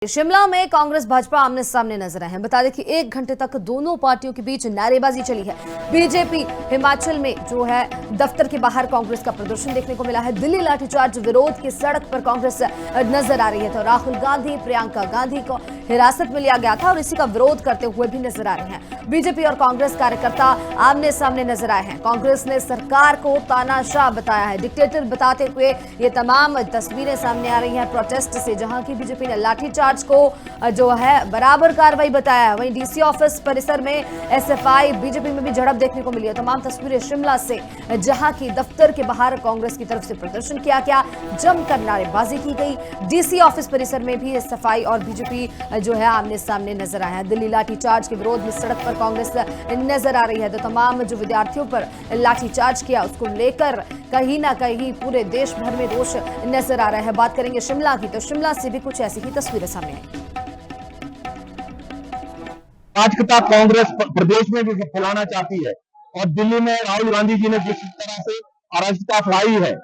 शिमला में कांग्रेस भाजपा आमने सामने नजर आए हैं। बता दें कि 1 घंटे तक दोनों पार्टियों के बीच नारेबाजी चली है। बीजेपी हिमाचल में जो है दफ्तर के बाहर कांग्रेस का प्रदर्शन देखने को मिला है। दिल्ली लाठीचार्ज विरोध की सड़क पर कांग्रेस नजर आ रही है। तो राहुल गांधी, प्रियंका गांधी को हिरासत में लिया गया था और इसी का विरोध करते हुए भी नजर आ रहे हैं। बीजेपी और कांग्रेस कार्यकर्ता आमने सामने नजर आए हैं। कांग्रेस ने सरकार को तानाशाह बताया है, डिक्टेटर बताते हुए ये तमाम तस्वीरें सामने आ रही हैं प्रोटेस्ट से, जहां की बीजेपी ने लाठीचार्ज को जो है बराबर कार्रवाई बताया है। वहीं डीसी ऑफिस परिसर में एसएफआई बीजेपी में भी झड़प देखने को मिली है। तमाम तस्वीरें शिमला से, जहां की दफ्तर के बाहर कांग्रेस की तरफ से प्रदर्शन किया गया, जमकर नारेबाजी की गई। डीसी ऑफिस परिसर में भी एसएफआई और बीजेपी जो है आमने सामने नजर आए हैं। दिल्ली लाठीचार्ज के विरोध में सड़क पर कांग्रेस नजर आ रही है। तो तमाम जो विद्यार्थियों पर लाठीचार्ज किया उसको लेकर कहीं ना कहीं पूरे देश भर में रोष नजर आ रहा है। बात करेंगे शिमला की, तो शिमला से भी कुछ ऐसी ही तस्वीरें सामने आई। अराजकता कांग्रेस प्रदेश में भी फैलाना चाहती है और दिल्ली में राहुल गांधी जी ने जिस तरह से अराजकता फैलाई है,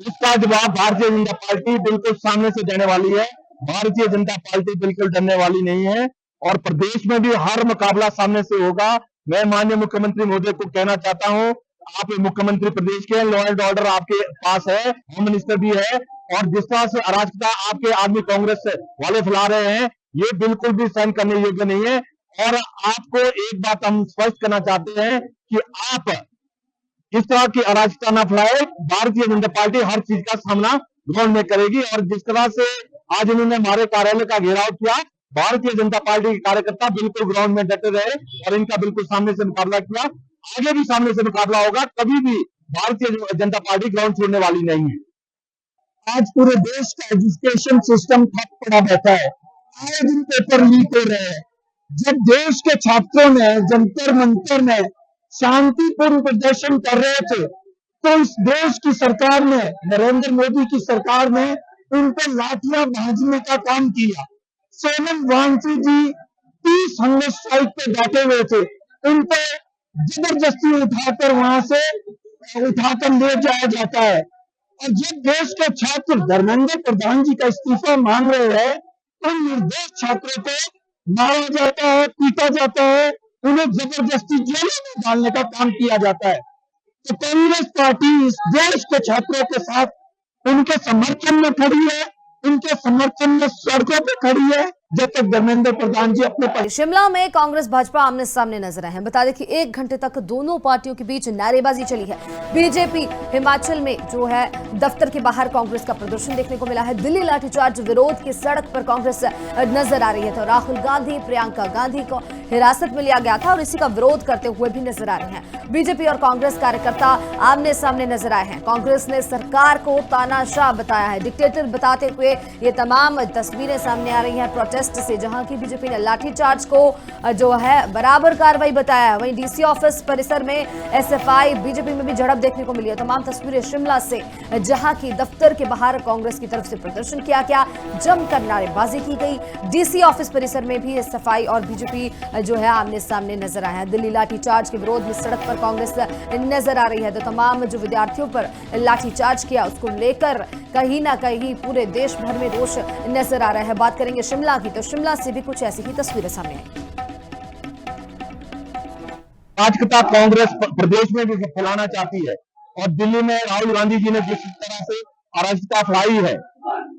उसका जवाब भारतीय जनता पार्टी बिल्कुल सामने से देने वाली है। भारतीय जनता पार्टी बिल्कुल डरने वाली नहीं है और प्रदेश में भी हर मुकाबला सामने से होगा। मैं माननीय मुख्यमंत्री महोदय को कहना चाहता हूं, आप मुख्यमंत्री प्रदेश के, लॉ एंड ऑर्डर आपके पास है, होम मिनिस्टर भी है, और जिस तरह से अराजकता आपके आदमी कांग्रेस वाले फैला रहे हैं, ये बिल्कुल भी सहन करने योग्य नहीं है। और आपको एक बात हम स्पष्ट करना चाहते हैं कि आप इस तरह की अराजकता न फैलाए। भारतीय जनता पार्टी हर चीज का सामना ग्राउंड में करेगी और जिस तरह से आज इन्होंने हमारे कार्यालय का घेराव किया, भारतीय जनता पार्टी के कार्यकर्ता बिल्कुल ग्राउंड में डटे रहे और इनका बिल्कुल सामने से मुकाबला किया। आगे भी सामने से मुकाबला होगा, कभी भी भारतीय जनता पार्टी ग्राउंड छोड़ने वाली नहीं है। आज पूरे देश का एजुकेशन सिस्टम ठप पड़ा बैठा है। आए दिन पेपर लीक हो रहे हैं। जब देश के छात्रों ने जंतर मंतर में शांतिपूर्ण प्रदर्शन कर रहे थे, तो इस देश की सरकार ने, नरेंद्र मोदी की सरकार ने उन पर लाठियां भाजने का काम किया। सोनम वांगचुक जी 30 हंगर स्ट्राइक पे बैठे हुए थे, उन पर जबरदस्ती उठाकर वहां से उठाकर ले जाया जाता है। और जब देश के छात्र धर्मेंद्र प्रधान जी का इस्तीफा मांग रहे हैं, तो निर्दोष छात्रों को मारा जाता है, पीटा जाता है, उन्हें जबरदस्ती जेलों में डालने का काम किया जाता है। तो कांग्रेस पार्टी इस देश के छात्रों के साथ उनके समर्थन में खड़ी है, उनके समर्थन में सड़कों पर खड़ी है, जब तक धर्मेंद्र प्रधान जी अपने शिमला में कांग्रेस भाजपा आमने सामने नजर आए हैं। बता दें कि 1 घंटे तक दोनों पार्टियों के बीच नारेबाजी चली है। बीजेपी हिमाचल में जो है दफ्तर के बाहर कांग्रेस का प्रदर्शन देखने को मिला है। दिल्ली लाठीचार्ज विरोध की सड़क पर कांग्रेस नजर आ रही है। तो राहुल गांधी, प्रियंका गांधी को हिरासत में लिया गया था और इसी का विरोध करते हुए भी नजर आ रहे हैं। बीजेपी और कांग्रेस कार्यकर्ता आमने सामने नजर आए हैं। कांग्रेस ने सरकार को तानाशाह बताया है, डिक्टेटर बताते हुए ये तमाम तस्वीरें सामने आ रही हैं प्रोटेस्ट से, जहां की बीजेपी ने लाठीचार्ज को जो है बराबर कार्रवाई बताया है। वहीं डीसी ऑफिस परिसर में एसएफआई बीजेपी में भी झड़प देखने को मिली है। तमाम तस्वीरें शिमला से, जहां की दफ्तर के बाहर कांग्रेस की तरफ से प्रदर्शन किया गया, जमकर नारेबाजी की गई। डीसी ऑफिस परिसर में भी एसएफआई और बीजेपी जो है आमने सामने नजर आए हैं। दिल्ली लाठीचार्ज के विरोध में सड़क पर कांग्रेस नजर आ रही है। तो तमाम जो विद्यार्थियों पर लाठीचार्ज किया उसको लेकर कहीं ना कहीं पूरे देश भर में रोष नजर आ रहा है। बात करेंगे शिमला की, तो शिमला से भी कुछ ऐसी ही तस्वीरें सामने आई। अराजकता कांग्रेस प्रदेश में भी फैलाना चाहती है और दिल्ली में राहुल गांधी जी ने जिस तरह से अराजकता फैलाई है,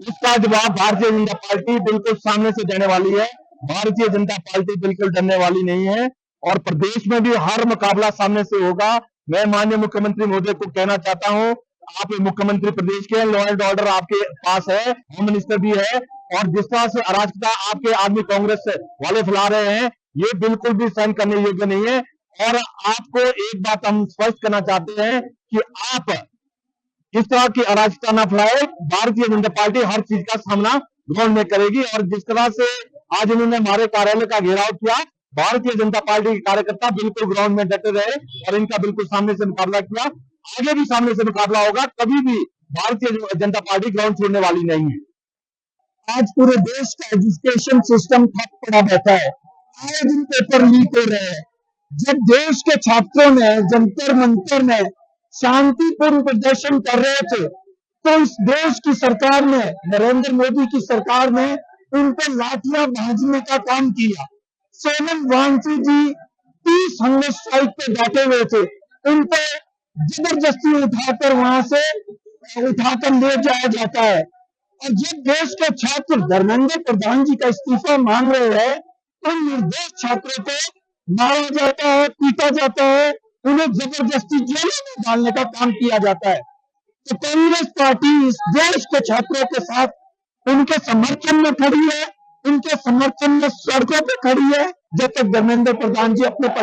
उसका जवाब भारतीय जनता पार्टी बिल्कुल सामने से देने वाली है। भारतीय जनता पार्टी बिल्कुल डरने वाली नहीं है और प्रदेश में भी हर मुकाबला सामने से होगा। मैं माननीय मुख्यमंत्री महोदय को कहना चाहता हूं, आप मुख्यमंत्री प्रदेश के, लॉ एंड ऑर्डर आपके पास है, होम मिनिस्टर भी है, और जिस तरह से अराजकता आपके आदमी कांग्रेस वाले फैला रहे हैं, ये बिल्कुल भी सहन करने योग्य नहीं है। और आपको एक बात हम स्पष्ट करना चाहते हैं कि आप इस तरह की अराजकता न फैलाए। भारतीय जनता पार्टी हर चीज का सामना ग्राउंड में करेगी और जिस तरह से आज इन्होंने हमारे कार्यालय का घेराव किया, भारतीय जनता पार्टी के कार्यकर्ता बिल्कुल ग्राउंड में डटे रहे और इनका बिल्कुल सामने से मुकाबला किया। आगे भी सामने से मुकाबला होगा, कभी भी भारतीय जनता पार्टी ग्राउंड छोड़ने वाली नहीं है। आज पूरे देश का एजुकेशन सिस्टम ठप पड़ा बैठा है। आए दिन पेपर लीक हो रहे हैं। जब देश के छात्रों ने जंतर मंतर में शांतिपूर्ण प्रदर्शन कर रहे थे, तो इस देश की सरकार ने, नरेंद्र मोदी की सरकार ने उन पर लाठियां भाजने का काम किया। सोनम वांगचुक जी 30 हंगर स्ट्राइक पे बैठे हुए थे, उन पर जबरदस्ती उठाकर वहां से उठाकर ले जाया जाता है। और जब देश के छात्र धर्मेंद्र प्रधान जी का इस्तीफा मांग रहे हैं, उन निर्दोष छात्रों को मारा जाता है, पीटा जाता है, उन्हें जबरदस्ती जेलों में डालने का काम किया जाता है। तो कांग्रेस पार्टी इस देश के छात्रों के साथ उनके समर्थन में खड़ी है, उनके समर्थन में सड़कों पर खड़ी है, जब तक धर्मेंद्र प्रधान जी अपने